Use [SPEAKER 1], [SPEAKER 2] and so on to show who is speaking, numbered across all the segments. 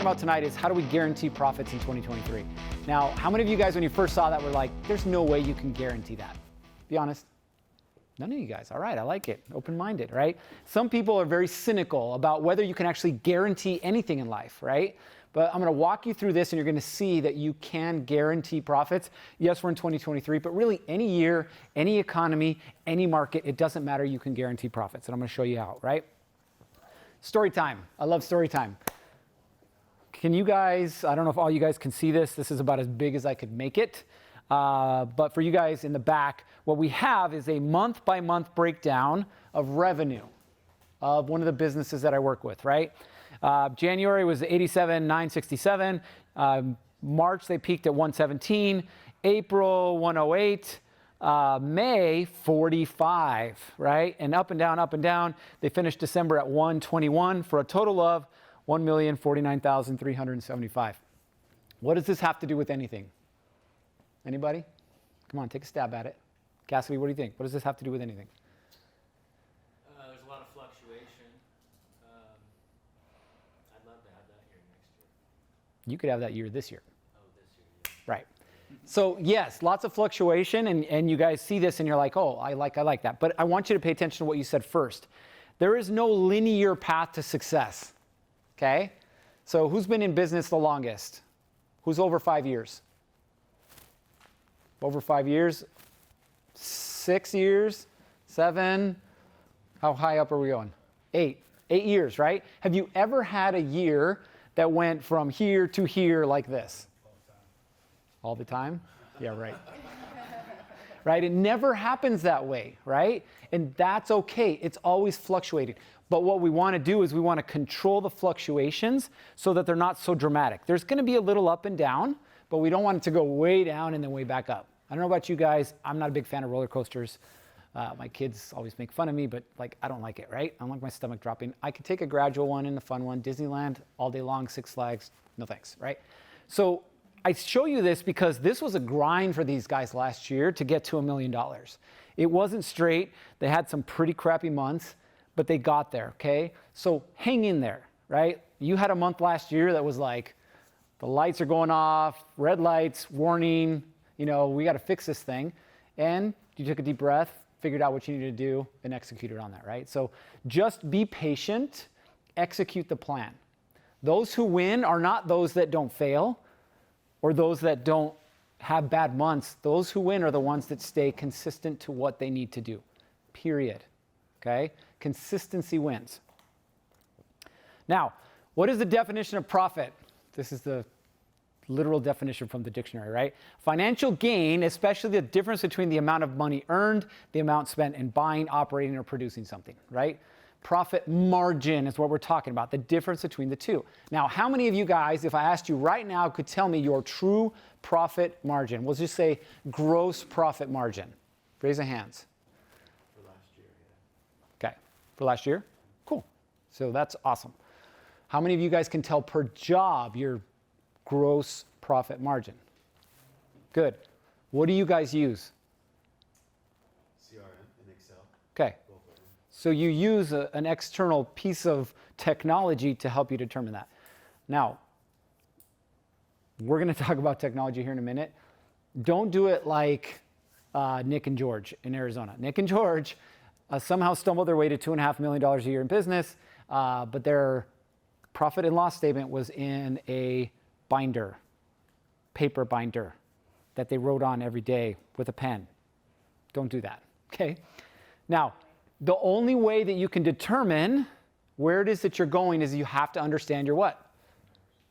[SPEAKER 1] about tonight is how do we guarantee profits in 2023? Now, how many of you guys, when you first saw that, were like, there's no way you can guarantee that? Be honest. None of you guys. All right, I like it. Open-minded, right? Some people are very cynical about whether you can actually guarantee anything in life, right? But I'm going to walk you through this, and you're going to see that you can guarantee profits. Yes, we're in 2023, but really any year, any economy, any market, it doesn't matter. You can guarantee profits, and I'm going to show you how, right? Story time. I love story time. Can you guys, I don't know if all you guys can see this. This is about as big as I could make it. But for you guys in the back, what we have is a month-by-month breakdown of revenue of one of the businesses that I work with, right? January was 87,967. March, they peaked at 117. April, 108. May, 45, right? And up and down, up and down. They finished December at 121 for a total of 1,049,375. What does this have to do with anything? Anybody? Come on, take a stab at it. Cassidy, what do you think? What does this have to do with anything?
[SPEAKER 2] There's a lot of fluctuation. I'd love to have that year next year.
[SPEAKER 1] You could have that year this year.
[SPEAKER 2] Oh, this year, yeah.
[SPEAKER 1] Right. So yes, lots of fluctuation, and you guys see this and you're like, oh, I like that. But I want you to pay attention to what you said first. There is no linear path to success, okay? So who's been in business the longest? Who's over 5 years? Over 5 years? 6 years? 7? How high up are we going? 8. 8 years, right? Have you ever had a year that went from here to here like this? All the time? Yeah, right. Right? It never happens that way, right? And that's okay. It's always fluctuating. But what we want to do is we want to control the fluctuations so that they're not so dramatic. There's going to be a little up and down, but we don't want it to go way down and then way back up. I don't know about you guys. I'm not a big fan of roller coasters. My kids always make fun of me, but like I don't like it, right? I don't like my stomach dropping. I could take a gradual one and a fun one. Disneyland all day long, Six Flags, no thanks, right? So I show you this because this was a grind for these guys last year to get to $1 million. It wasn't straight. They had some pretty crappy months, but they got there, okay? So hang in there, right? You had a month last year that was like, the lights are going off, red lights, warning, you know, we got to fix this thing. And you took a deep breath, figured out what you needed to do, and executed on that, right? So just be patient, execute the plan. Those who win are not those that don't fail or those that don't have bad months. Those who win are the ones that stay consistent to what they need to do, period, okay? Consistency wins. Now, what is the definition of profit? This is the literal definition from the dictionary, right? Financial gain, especially the difference between the amount of money earned, the amount spent in buying, operating, or producing something, right? Profit margin is what we're talking about, the difference between the two. Now, how many of you guys, if I asked you right now, could tell me your true profit margin? We'll just say gross profit margin. Raise your hands.
[SPEAKER 2] For last year, yeah.
[SPEAKER 1] Okay, for last year? Cool. So that's awesome. How many of you guys can tell per job your gross profit margin? Good. What do you guys use?
[SPEAKER 2] CRM and Excel.
[SPEAKER 1] Okay. So you use an external piece of technology to help you determine that. Now, we're going to talk about technology here in a minute. Don't do it like Nick and George in Arizona. Nick and George somehow stumbled their way to $2.5 million a year in business, but their profit and loss statement was in a binder, paper binder that they wrote on every day with a pen. Don't do that, okay? Now, the only way that you can determine where it is that you're going is you have to understand your what?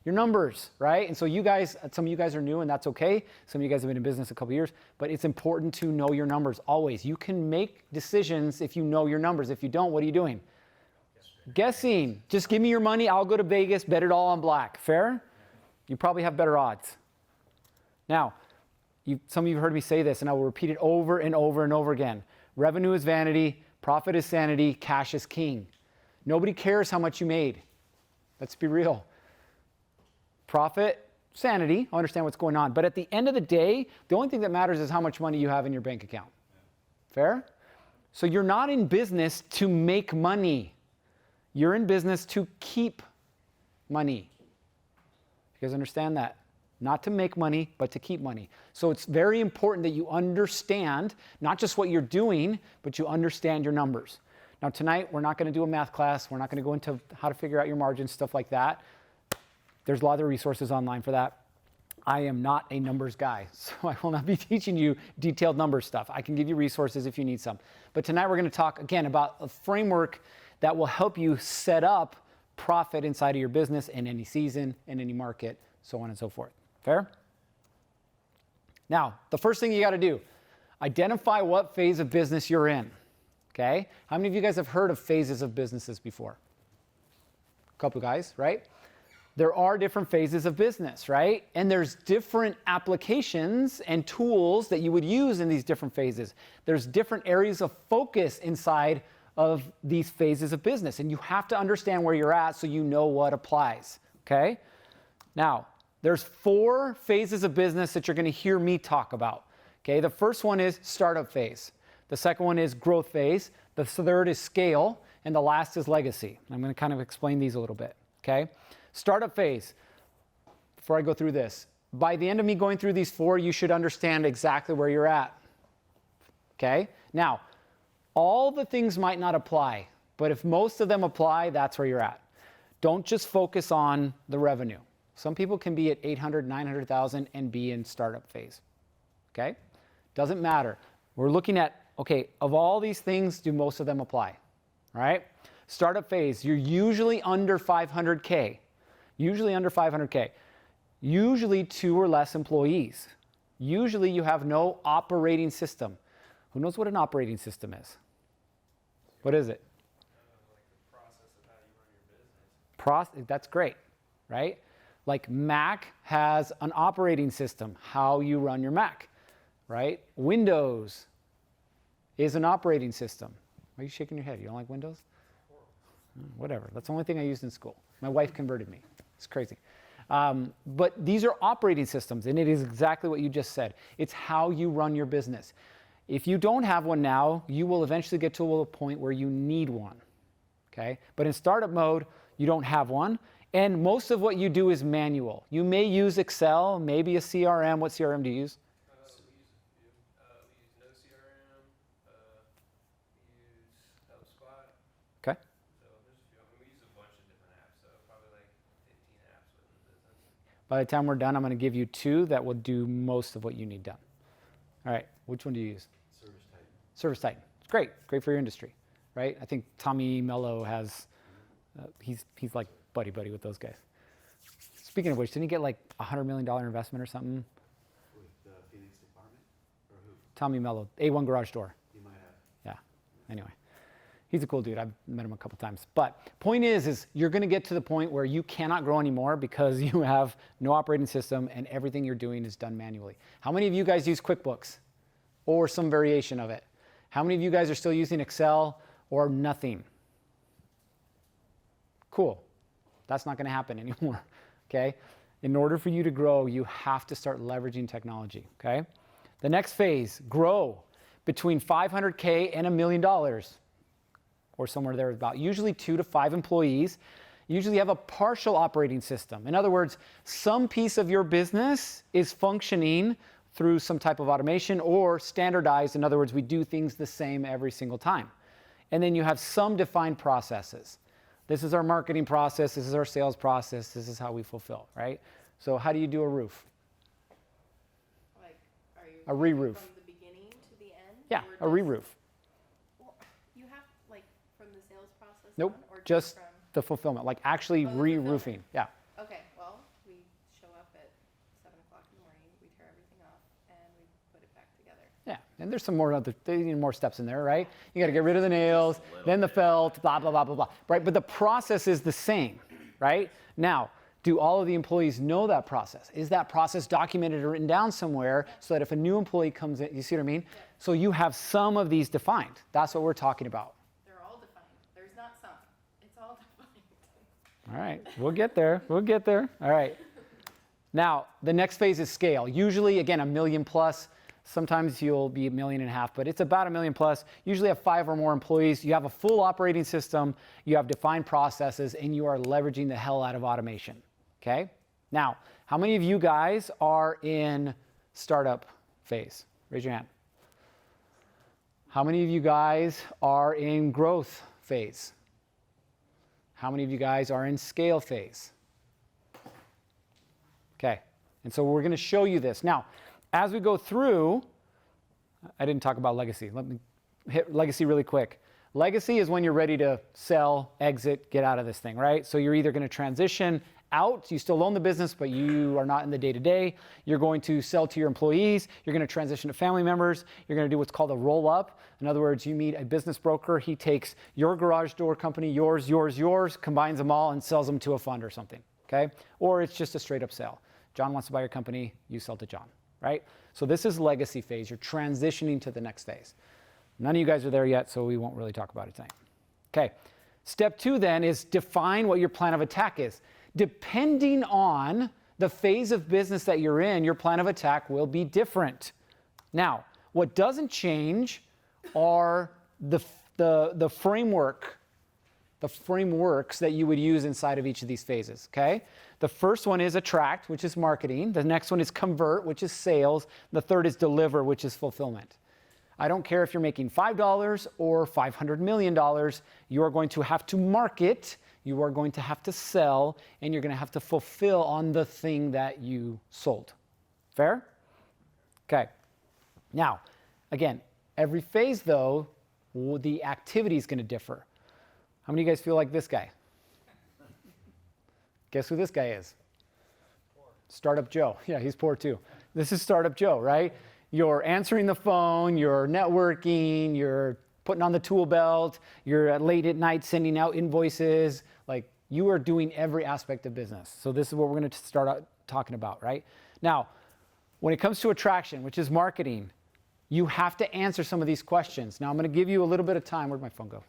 [SPEAKER 1] Your numbers, right? And so you guys, some of you guys are new and that's okay. Some of you guys have been in business a couple years, but it's important to know your numbers always. You can make decisions if you know your numbers. If you don't, what are you doing? Guessing. Just give me your money, I'll go to Vegas, bet it all on black. Fair? You probably have better odds. Now, some of you have heard me say this, and I will repeat it over and over and over again. Revenue is vanity, profit is sanity, cash is king. Nobody cares how much you made. Let's be real. Profit, sanity, I understand what's going on. But at the end of the day, the only thing that matters is how much money you have in your bank account. Fair? So you're not in business to make money. You're in business to keep money. You guys understand that? Not to make money, but to keep money. So it's very important that you understand not just what you're doing, but you understand your numbers. Now tonight, we're not going to do a math class. We're not going to go into how to figure out your margins, stuff like that. There's a lot of resources online for that. I am not a numbers guy, so I will not be teaching you detailed number stuff. I can give you resources if you need some. But tonight we're going to talk again about a framework that will help you set up profit inside of your business in any season, in any market, so on and so forth. Fair? Now, the first thing you got to do, identify what phase of business you're in. Okay? How many of you guys have heard of phases of businesses before? A couple guys, right? There are different phases of business, right? And there's different applications and tools that you would use in these different phases. There's different areas of focus inside of these phases of business, and you have to understand where you're at so you know what applies, okay? Now, there's 4 phases of business that you're going to hear me talk about, okay? The first one is startup phase. The second one is growth phase. The third is scale, and the last is legacy. I'm going to kind of explain these a little bit, okay? Startup phase, before I go through this, by the end of me going through these 4, you should understand exactly where you're at, okay? Now, all the things might not apply, but if most of them apply, that's where you're at. Don't just focus on the revenue. Some people can be at 800, 900,000 and be in startup phase, okay? Doesn't matter. We're looking at, okay, of all these things, do most of them apply, all right? Startup phase, you're usually under 500K. Usually under 500K. Usually 2 or less employees. Usually you have no operating system. Who knows what an operating system is? What is it?
[SPEAKER 2] Like the process of how you run your business.
[SPEAKER 1] That's great, right? Like Mac has an operating system, how you run your Mac, right? Windows is an operating system. Why are you shaking your head? You don't like Windows? Whatever. That's the only thing I used in school. My wife converted me. It's crazy. But these are operating systems, and it is exactly what you just said. It's how you run your business. If you don't have one now, you will eventually get to a point where you need one. Okay? But in startup mode, you don't have one, and most of what you do is manual. You may use Excel, maybe a CRM. What CRM do you use?
[SPEAKER 2] We use NoCRM, we use HubSpot.
[SPEAKER 1] Okay.
[SPEAKER 2] So there's a few. I mean, we use a bunch of different apps, so probably like 15 apps within the business.
[SPEAKER 1] By the time we're done, I'm going to give you 2 that will do most of what you need done. All right. Which one do you use? ServiceTitan. It's great. Great for your industry, right? I think Tommy Mello has, he's like buddy with those guys. Speaking of which, didn't he get like $100 million investment or something?
[SPEAKER 3] With the Phoenix department? Or who?
[SPEAKER 1] Tommy Mello, A1 Garage Door.
[SPEAKER 3] He might have.
[SPEAKER 1] Yeah. Anyway, he's a cool dude. I've met him a couple times. But point is you're going to get to the point where you cannot grow anymore because you have no operating system and everything you're doing is done manually. How many of you guys use QuickBooks or some variation of it? How many of you guys are still using Excel or nothing? Cool. That's not going to happen anymore, okay? In order for you to grow, you have to start leveraging technology, okay? The next phase, grow between 500K and $1 million or somewhere there about. Usually 2 to 5 employees. Usually have a partial operating system. In other words, some piece of your business is functioning through some type of automation or standardized. In other words, we do things the same every single time. And then you have some defined processes. This is our marketing process. This is our sales process. This is how we fulfill, right? So how do you do a roof?
[SPEAKER 4] Like, are you
[SPEAKER 1] A re-roof.
[SPEAKER 4] from the beginning to the end?
[SPEAKER 1] Yeah,
[SPEAKER 4] or
[SPEAKER 1] a
[SPEAKER 4] just-
[SPEAKER 1] re-roof.
[SPEAKER 4] Or you have like from the sales process.
[SPEAKER 1] Nope,
[SPEAKER 4] on, or
[SPEAKER 1] just
[SPEAKER 4] from.
[SPEAKER 1] the fulfillment, like actually
[SPEAKER 4] Oh, the fulfillment.
[SPEAKER 1] re-roofing. Yeah.
[SPEAKER 4] Okay, well, we show up at 7 o'clock in the morning. We tear everything off and we put it back together.
[SPEAKER 1] Yeah, and there's some more steps in there, right? You got to get rid of the nails, then the felt, blah, blah, blah, blah, blah, right? But the process is the same, right? Now, do all of the employees know that process? Is that process documented or written down somewhere so that if a new employee comes in, you see what I mean?
[SPEAKER 4] Yeah.
[SPEAKER 1] So you have some of these defined. That's what we're talking about.
[SPEAKER 4] They're all defined. There's not some. It's all defined.
[SPEAKER 1] All right, we'll get there. We'll get there. All right. Now, the next phase is scale. Usually, again, $1 million plus. Sometimes you'll be $1.5 million, but it's about $1 million plus. Usually have 5 or more employees. You have a full operating system. You have defined processes, and you are leveraging the hell out of automation. Okay? Now, how many of you guys are in startup phase? Raise your hand. How many of you guys are in growth phase? How many of you guys are in scale phase? Okay, and so we're going to show you this. Now, as we go through, I didn't talk about legacy. Let me hit legacy really quick. Legacy is when you're ready to sell, exit, get out of this thing, right? So you're either going to transition out, you still own the business, but you are not in the day-to-day. You're going to sell to your employees. You're going to transition to family members. You're going to do what's called a roll-up. In other words, you meet a business broker. He takes your garage door company, yours, combines them all and sells them to a fund or something, okay? Or it's just a straight-up sale. John wants to buy your company. You sell to John, right? So this is legacy phase. You're transitioning to the next phase. None of you guys are there yet, so we won't really talk about it tonight. Okay. Step 2 then is define what your plan of attack is. Depending on the phase of business that you're in, your plan of attack will be different. Now, what doesn't change are the frameworks that you would use inside of each of these phases, okay? The first one is attract, which is marketing. The next one is convert, which is sales. The third is deliver, which is fulfillment. I don't care if you're making $5 or $500 million, you are going to have to market, you are going to have to sell, and you're going to have to fulfill on the thing that you sold. Fair? Okay. Now, again, every phase though, the activity is going to differ. How many of you guys feel like this guy? Guess who this guy is? Poor. Startup Joe. Yeah, he's poor too. This is Startup Joe, right? You're answering the phone, you're networking, you're putting on the tool belt, you're late at night sending out invoices. Like, you are doing every aspect of business. So this is what we're going to start out talking about, right? Now, when it comes to attraction, which is marketing, you have to answer some of these questions. Now, I'm going to give you a little bit of time. Where'd my phone go?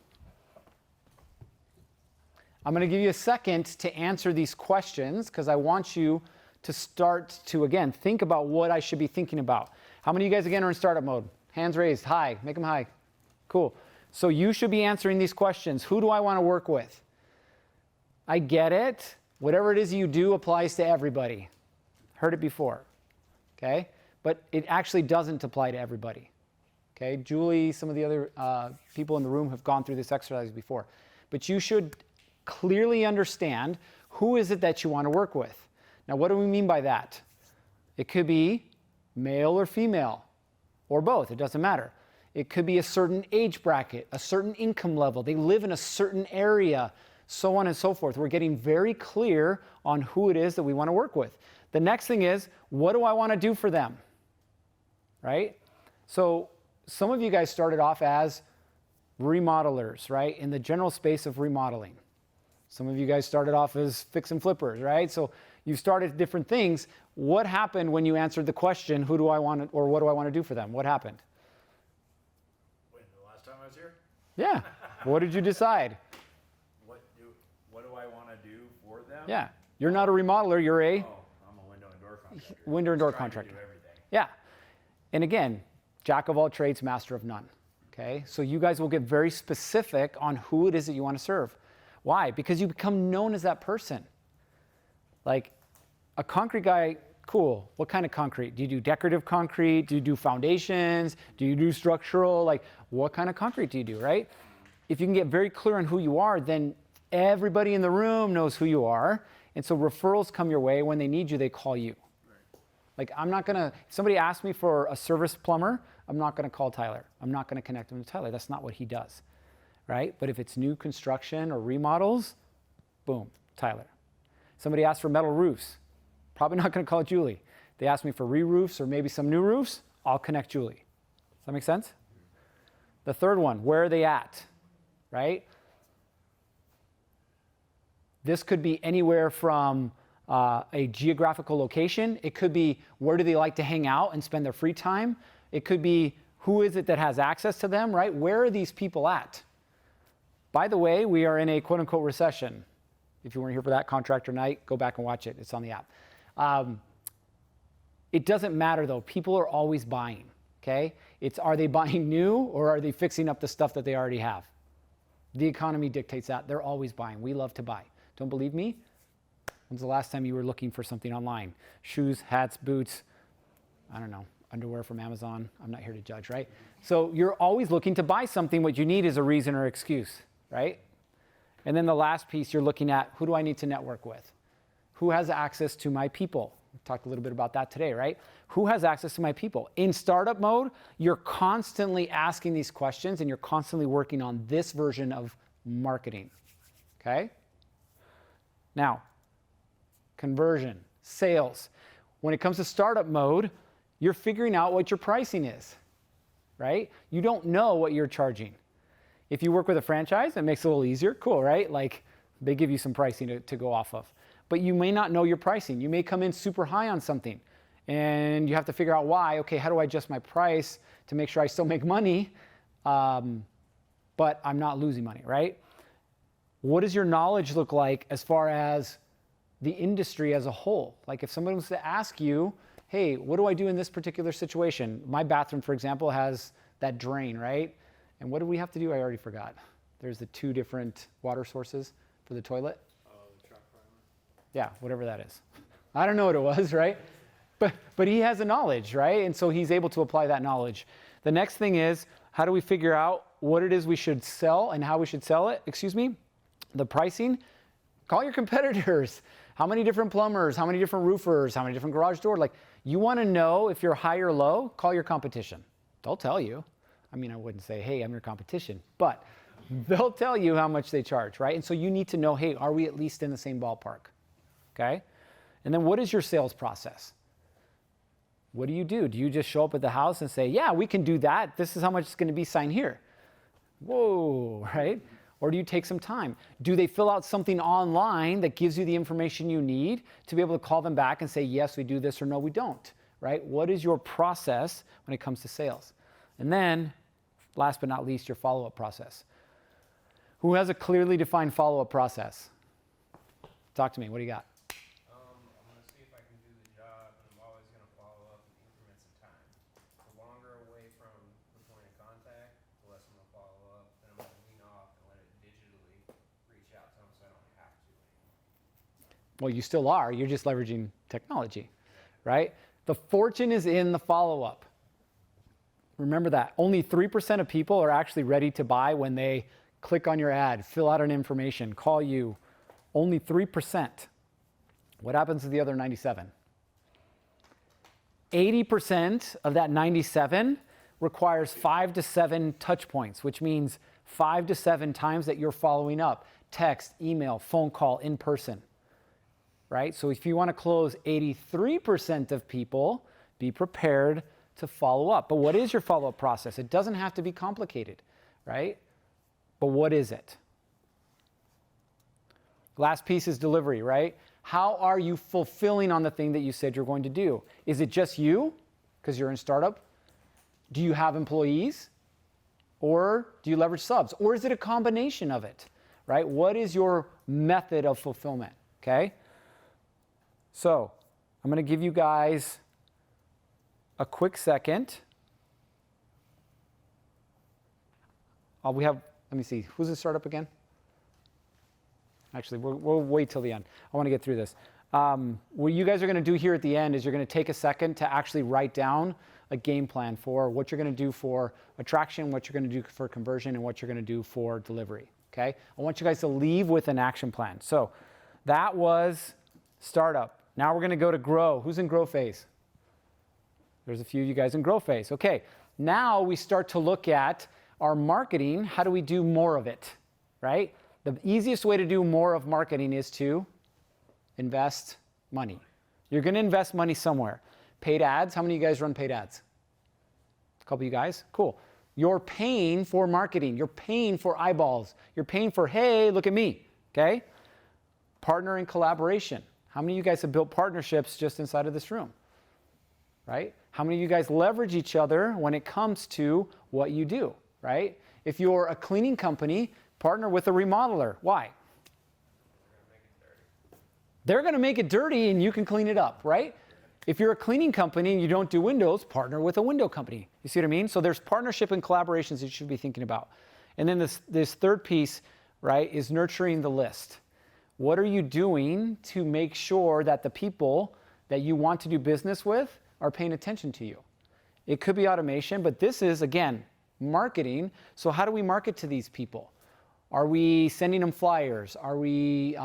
[SPEAKER 1] I'm going to give you a second to answer these questions because I want you to start to, again, think about what I should be thinking about. How many of you guys, again, are in startup mode? Hands raised. High. Make them high. Cool. So you should be answering these questions. Who do I want to work with? I get it. Whatever it is you do applies to everybody. Heard it before. Okay? But it actually doesn't apply to everybody. Okay? Julie, some of the other people in the room have gone through this exercise before. But you should clearly understand who is it that you want to work with. Now, what do we mean by that? It could be male or female, or both. It doesn't matter. It could be a certain age bracket, a certain income level. They live in a certain area, so on and so forth. We're getting very clear on who it is that we want to work with. The next thing is, what do I want to do for them? Right? So some of you guys started off as remodelers, right? In the general space of remodeling. Some of you guys started off as fix and flippers, right? So you started different things. What happened when you answered the question, who do I want to, or what do I want to do for them? What happened?
[SPEAKER 5] When, the last time I was here?
[SPEAKER 1] Yeah. What did you decide?
[SPEAKER 5] What do I want to do for them?
[SPEAKER 1] Yeah. You're not a remodeler, you're a
[SPEAKER 5] Oh, I'm a window and door contractor.
[SPEAKER 1] window and door
[SPEAKER 5] Trying to
[SPEAKER 1] contractor.
[SPEAKER 5] do everything.
[SPEAKER 1] Yeah. And again, jack of all trades, master of none. Okay? So you guys will get very specific on who it is that you want to serve. Why? Because you become known as that person. Like, a concrete guy, cool. What kind of concrete? Do you do decorative concrete? Do you do foundations? Do you do structural? Like, what kind of concrete do you do, right? If you can get very clear on who you are, then everybody in the room knows who you are. And so referrals come your way. When they need you, they call you. Like, I'm not going to, if somebody asks me for a service plumber, I'm not going to call Tyler. I'm not going to connect them to Tyler. That's not what he does, right? But if it's new construction or remodels, boom, Tyler. Somebody asks for metal roofs, probably not going to call Julie. They ask me for re-roofs or maybe some new roofs, I'll connect Julie. Does that make sense? The third one, where are they at, right? This could be anywhere from a geographical location. It could be where do they like to hang out and spend their free time. It could be who is it that has access to them, right? Where are these people at? By the way, we are in a quote-unquote recession. If you weren't here for that contractor night, go back and watch it. It's on the app. It doesn't matter though. People are always buying, okay? It's are they buying new or are they fixing up the stuff that they already have? The economy dictates that. They're always buying. We love to buy. Don't believe me? When's the last time you were looking for something online? Shoes, hats, boots, I don't know, underwear from Amazon. I'm not here to judge, right? So you're always looking to buy something. What you need is a reason or excuse, right? And then the last piece, you're looking at, who do I need to network with? Who has access to my people? We talked a little bit about that today, right? Who has access to my people? In startup mode, you're constantly asking these questions and you're constantly working on this version of marketing, okay? Now, conversion, sales. When it comes to startup mode, you're figuring out what your pricing is, right? You don't know what you're charging. If you work with a franchise, it makes it a little easier. Cool, right? Like they give you some pricing to go off of. But you may not know your pricing. You may come in super high on something and you have to figure out why. Okay, how do I adjust my price to make sure I still make money, but I'm not losing money, right? What does your knowledge look like as far as the industry as a whole? Like if somebody was to ask you, hey, what do I do in this particular situation? My bathroom, for example, has that drain, right? And what do we have to do? I already forgot. There's the 2 different water sources for the toilet.
[SPEAKER 3] Oh, the truck primer.
[SPEAKER 1] Yeah, whatever that is. I don't know what it was, right? But he has the knowledge, right? And so he's able to apply that knowledge. The next thing is, how do we figure out what it is we should sell and how we should sell it? The pricing. Call your competitors. How many different plumbers? How many different roofers? How many different garage doors? Like, you want to know if you're high or low? Call your competition. They'll tell you. I mean, I wouldn't say, hey, I'm your competition, but they'll tell you how much they charge, right? And so you need to know, hey, are we at least in the same ballpark? Okay? And then what is your sales process? What do? Do you just show up at the house and say, yeah, we can do that. This is how much it's going to be, sign here. Whoa, right? Or do you take some time? Do they fill out something online that gives you the information you need to be able to call them back and say, yes, we do this, or no, we don't, right? What is your process when it comes to sales? And then, last but not least, your follow-up process. Who has a clearly defined follow-up process? Talk to me. What do you got?
[SPEAKER 2] I'm gonna see if I can do the job, and I'm always gonna follow up in increments of time. The longer away from the point of contact, the less I'm gonna follow up, and I'm gonna wean off and let it digitally reach out to them so I don't have to anymore.
[SPEAKER 1] Well, you still are. You're just leveraging technology, right? The fortune is in the follow-up. Remember that. Only 3% of people are actually ready to buy when they click on your ad, fill out an information, call you. Only 3%. What happens to the other 97? 80% of that 97 requires 5 to 7 touch points, which means 5 to 7 times that you're following up. Text, email, phone call, in person, right? So if you want to close 83% of people, be prepared to follow up. But what is your follow-up process? It doesn't have to be complicated, right? But what is it? Last piece is delivery, right? How are you fulfilling on the thing that you said you're going to do? Is it just you, because you're in startup? Do you have employees? Or do you leverage subs? Or is it a combination of it, right? What is your method of fulfillment, okay? So I'm going to give you guys a quick second. Let me see, who's the startup again? Actually, we'll wait till the end. I want to get through this. What you guys are going to do here at the end is you're going to take a second to actually write down a game plan for what you're going to do for attraction, what you're going to do for conversion, and what you're going to do for delivery, okay? I want you guys to leave with an action plan. So that was startup. Now we're going to go to grow. Who's in grow phase? There's a few of you guys in grow phase. Okay, now we start to look at our marketing. How do we do more of it, right? The easiest way to do more of marketing is to invest money. You're going to invest money somewhere. Paid ads. How many of you guys run paid ads? A couple of you guys? Cool. You're paying for marketing. You're paying for eyeballs. You're paying for, hey, look at me, okay? Partner and collaboration. How many of you guys have built partnerships just inside of this room, right? How many of you guys leverage each other when it comes to what you do, right? If you're a cleaning company, partner with a remodeler. Why? They're going to make it dirty and you can clean it up, right? If you're a cleaning company and you don't do windows, partner with a window company. You see what I mean? So there's partnership and collaborations that you should be thinking about. And then this third piece, right, is nurturing the list. What are you doing to make sure that the people that you want to do business with are paying attention to you? It could be automation, but this is, again, marketing. So how do we market to these people? Are we sending them flyers? Are we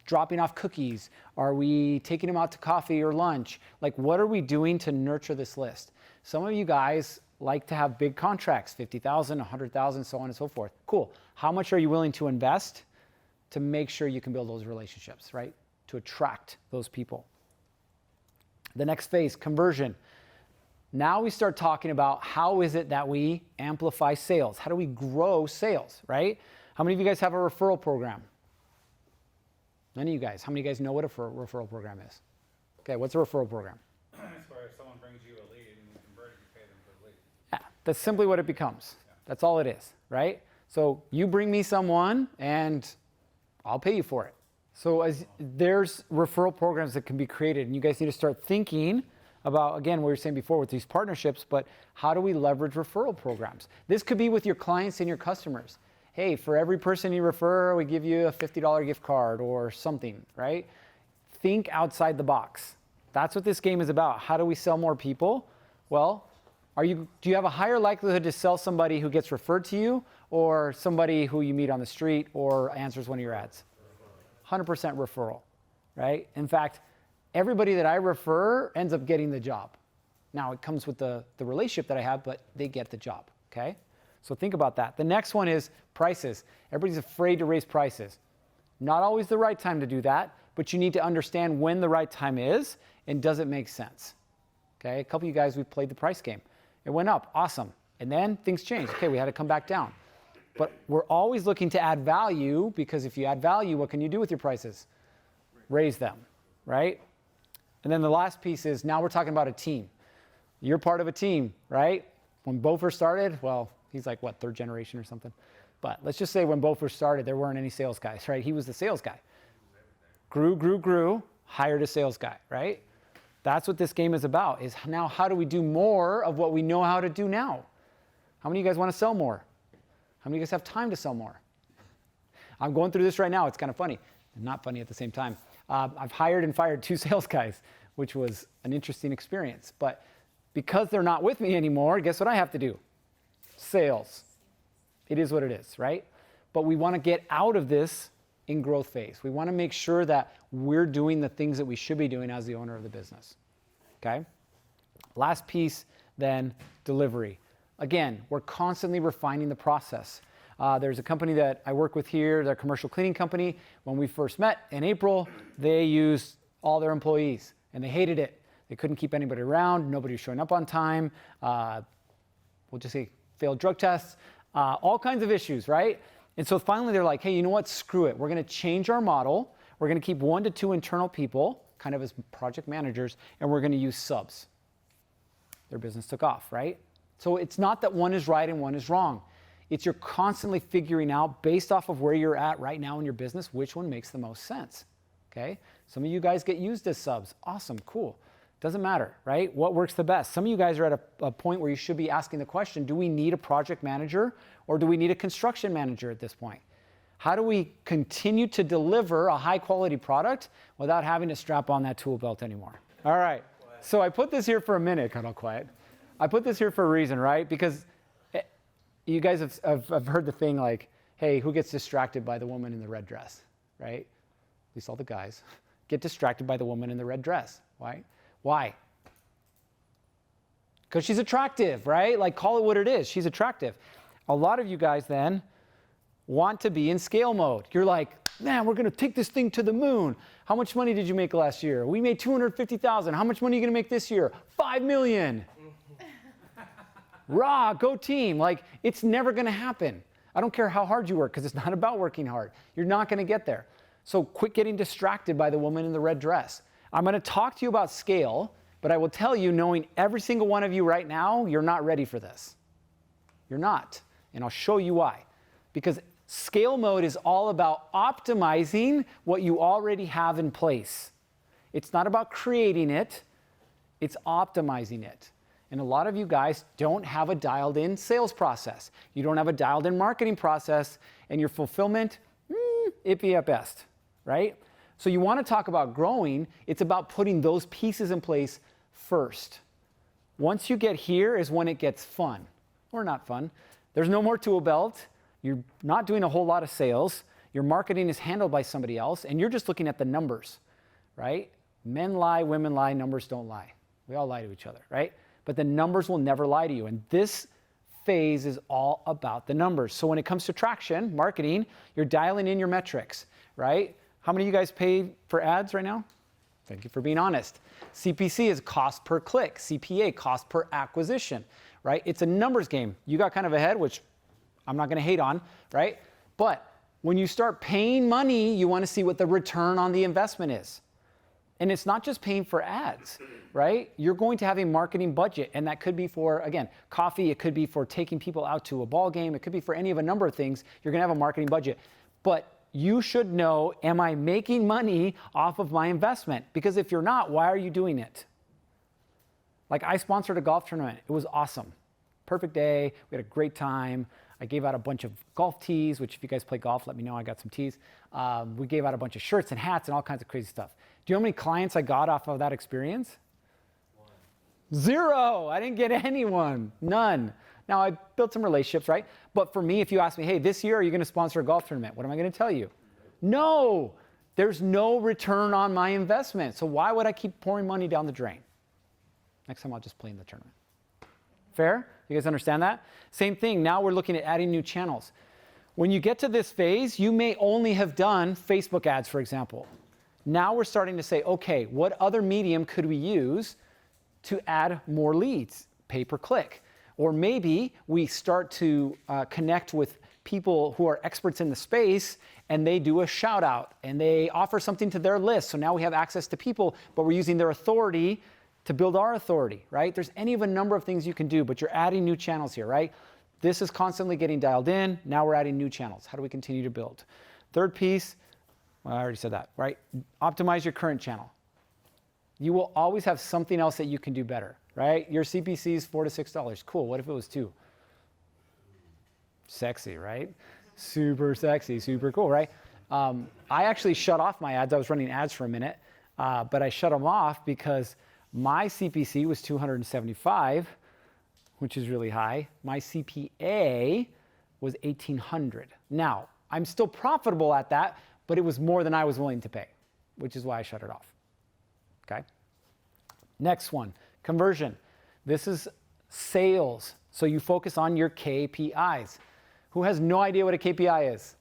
[SPEAKER 1] dropping off cookies? Are we taking them out to coffee or lunch? Like, what are we doing to nurture this list? Some of you guys like to have big contracts, 50,000, 100,000, so on and so forth. Cool. How much are you willing to invest to make sure you can build those relationships, right? To attract those people. The next phase, conversion. Now we start talking about how is it that we amplify sales? How do we grow sales, right? How many of you guys have a referral program? None of you guys. How many of you guys know what a referral program is? Okay, what's a referral program?
[SPEAKER 3] That's where if someone brings you a lead and you convert it, you pay them for the lead.
[SPEAKER 1] Yeah, that's simply what it becomes. That's all it is, right? So you bring me someone and I'll pay you for it. So as there's referral programs that can be created, and you guys need to start thinking about, again, what we were saying before with these partnerships, but how do we leverage referral programs? This could be with your clients and your customers. Hey, for every person you refer, we give you a $50 gift card or something, right? Think outside the box. That's what this game is about. How do we sell more people? Well, do you have a higher likelihood to sell somebody who gets referred to you or somebody who you meet on the street or answers one of your ads? 100% referral, right? In fact, everybody that I refer ends up getting the job. Now, it comes with the relationship that I have, but they get the job, okay? So think about that. The next one is prices. Everybody's afraid to raise prices. Not always the right time to do that, but you need to understand when the right time is and does it make sense. Okay, a couple of you guys, we played the price game. It went up, awesome. And then things changed. Okay, we had to come back down. But we're always looking to add value because if you add value, what can you do with your prices? Raise them, right? And then the last piece is now we're talking about a team. You're part of a team, right? When Bo first started, well, he's like, what, third generation or something? But let's just say when Bo first started, there weren't any sales guys, right? He was the sales guy. Grew, hired a sales guy, right? That's what this game is about, is now how do we do more of what we know how to do now? How many of you guys want to sell more? How many of you guys have time to sell more? I'm going through this right now. It's kind of funny. Not funny at the same time. I've hired and fired 2 sales guys, which was an interesting experience. But because they're not with me anymore, guess what I have to do? Sales. It is what it is, right? But we want to get out of this in growth phase. We want to make sure that we're doing the things that we should be doing as the owner of the business, okay? Last piece, then, delivery. Again, we're constantly refining the process. There's a company that I work with here, they're a commercial cleaning company. When we first met in April, they used all their employees, and they hated it. They couldn't keep anybody around. Nobody was showing up on time. We'll just say failed drug tests, all kinds of issues, right? And so finally they're like, hey, you know what? Screw it. We're going to change our model. We're going to keep 1 to 2 internal people, kind of as project managers, and we're going to use subs. Their business took off, right? So it's not that one is right and one is wrong. It's you're constantly figuring out, based off of where you're at right now in your business, which one makes the most sense, okay? Some of you guys get used as subs. Awesome, cool. Doesn't matter, right? What works the best? Some of you guys are at a point where you should be asking the question, do we need a project manager or do we need a construction manager at this point? How do we continue to deliver a high quality product without having to strap on that tool belt anymore? All right, so I put this here for a minute, kind of quiet. I put this here for a reason, right? Because you guys have heard the thing like, hey, who gets distracted by the woman in the red dress, right? At least all the guys get distracted by the woman in the red dress. Why? Why? Because she's attractive, right? Like, call it what it is. She's attractive. A lot of you guys then want to be in scale mode. You're like, man, we're going to take this thing to the moon. How much money did you make last year? We made $250,000. How much money are you going to make this year? $5 million. Rah, go team. Like, it's never going to happen. I don't care how hard you work, because it's not about working hard. You're not going to get there. So quit getting distracted by the woman in the red dress. I'm going to talk to you about scale, but I will tell you, knowing every single one of you right now, you're not ready for this. You're not. And I'll show you why. Because scale mode is all about optimizing what you already have in place. It's not about creating it. It's optimizing it. And a lot of you guys don't have a dialed in sales process. You don't have a dialed in marketing process, and your fulfillment, iffy at best. right? So you want to talk about growing, it's about putting those pieces in place first. Once you get here is when it gets fun, or not fun. There's no more tool belt. You're not doing a whole lot of sales. Your marketing is handled by somebody else, and you're just looking at the numbers, right? Men lie, women lie, numbers don't lie. We all lie to each other, right? But the numbers will never lie to you. And this phase is all about the numbers. So when it comes to traction, marketing, you're dialing in your metrics, right? How many of you guys pay for ads right now? Thank you for being honest. CPC is cost per click. CPA, cost per acquisition, right? It's a numbers game. You got kind of ahead, which I'm not going to hate on, right? But when you start paying money, you want to see what the return on the investment is. And it's not just paying for ads, right? You're going to have a marketing budget, and that could be for, again, coffee. It could be for taking people out to a ball game. It could be for any of a number of things. You're going to have a marketing budget. But you should know, am I making money off of my investment? Because if you're not, why are you doing it? Like, I sponsored a golf tournament. It was awesome. Perfect day. We had a great time. I gave out a bunch of golf tees, which if you guys play golf, let me know. I got some tees. We gave out a bunch of shirts and hats and all kinds of crazy stuff. Do you know how many clients I got off of that experience? 0. I didn't get anyone. None. Now, I built some relationships, right? But for me, if you ask me, hey, this year, are you going to sponsor a golf tournament? What am I going to tell you? No. There's no return on my investment. So why would I keep pouring money down the drain? Next time, I'll just play in the tournament. Fair? You guys understand that? Same thing. Now we're looking at adding new channels. When you get to this phase, you may only have done Facebook ads, for example. Now we're starting to say, okay, what other medium could we use to add more leads? Pay per click. Or maybe we start to connect with people who are experts in the space, and they do a shout out and they offer something to their list. So now we have access to people, but we're using their authority to build our authority, right? There's any of a number of things you can do, but you're adding new channels here, right? This is constantly getting dialed in. Now we're adding new channels. How do we continue to build? Third piece, well, I already said that, right? Optimize your current channel. You will always have something else that you can do better, right? Your CPC is $4 to $6. Cool. What if it was $2? Sexy, right? Super sexy, super cool, right? I actually shut off my ads. I was running ads for a minute, but I shut them off because my CPC was $275, which is really high. My CPA was $1,800. Now, I'm still profitable at that, but it was more than I was willing to pay, which is why I shut it off. Okay? Next one, conversion. This is sales. So you focus on your KPIs. Who has no idea what a KPI is?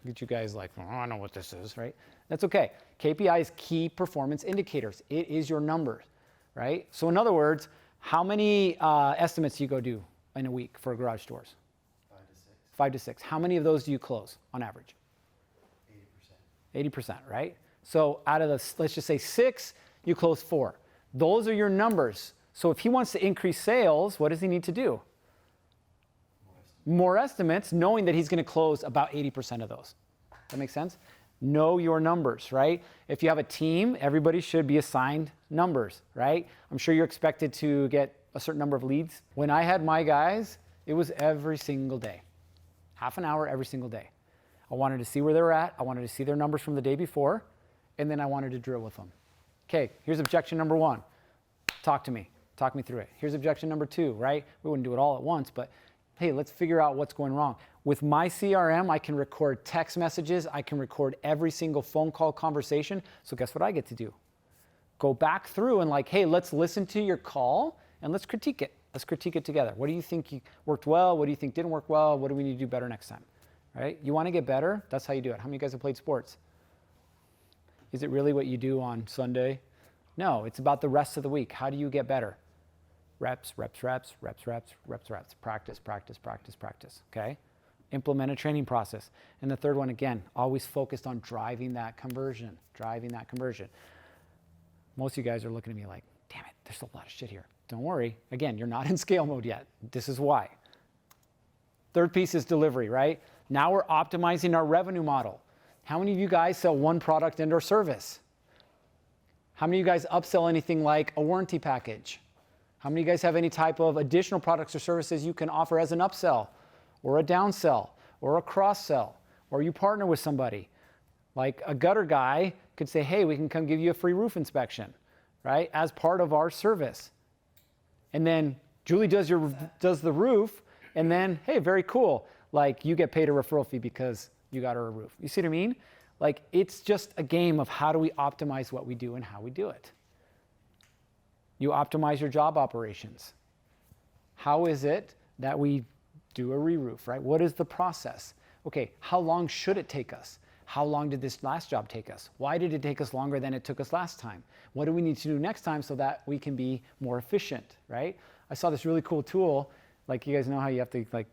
[SPEAKER 1] Get you guys like, oh, I know what this is, right? That's okay. KPI is key performance indicators. It is your numbers, right? So in other words, how many estimates do you go do in a week for garage doors?
[SPEAKER 5] 5 to 6.
[SPEAKER 1] 5 to 6. How many of those do you close on average?
[SPEAKER 5] 80%.
[SPEAKER 1] 80%, right? So out of the, let's just say 6, you close 4. Those are your numbers. So if he wants to increase sales, what does he need to do? More estimates, knowing that he's going to close about 80% of those. That makes sense? Know your numbers, right? If you have a team, everybody should be assigned numbers, right? I'm sure you're expected to get a certain number of leads. When I had my guys, it was every single day. Half an hour every single day. I wanted to see where they were at. I wanted to see their numbers from the day before, and then I wanted to drill with them. Okay, here's objection number 1. Talk to me. Talk me through it. Here's objection number 2, right? We wouldn't do it all at once, but hey, let's figure out what's going wrong. With my CRM, I can record text messages. I can record every single phone call conversation. So guess what I get to do? Go back through and like, hey, let's listen to your call and let's critique it. Let's critique it together. What do you think worked well? What do you think didn't work well? What do we need to do better next time? Right? You want to get better? That's how you do it. How many of you guys have played sports? Is it really what you do on Sunday? No, it's about the rest of the week. How do you get better? Reps, reps, reps, reps, reps, reps, reps. Practice, practice, practice, practice. Okay? Implement a training process. And the third one, again, always focused on driving that conversion. Driving that conversion. Most of you guys are looking at me like, damn it, there's a lot of shit here. Don't worry. Again, you're not in scale mode yet. This is why. Third piece is delivery, right? Now we're optimizing our revenue model. How many of you guys sell one product and/or service? How many of you guys upsell anything like a warranty package? How many of you guys have any type of additional products or services you can offer as an upsell or a downsell or a cross-sell, or you partner with somebody? Like a gutter guy could say, hey, we can come give you a free roof inspection, right? As part of our service. And then Julie does the roof, and then, hey, very cool. Like you get paid a referral fee because you got her a roof. You see what I mean? Like it's just a game of how do we optimize what we do and how we do it. You optimize your job operations. How is it that we do a re-roof, right? What is the process? Okay, how long should it take us? How long did this last job take us? Why did it take us longer than it took us last time? What do we need to do next time so that we can be more efficient, right? I saw this really cool tool. Like you guys know how you have to like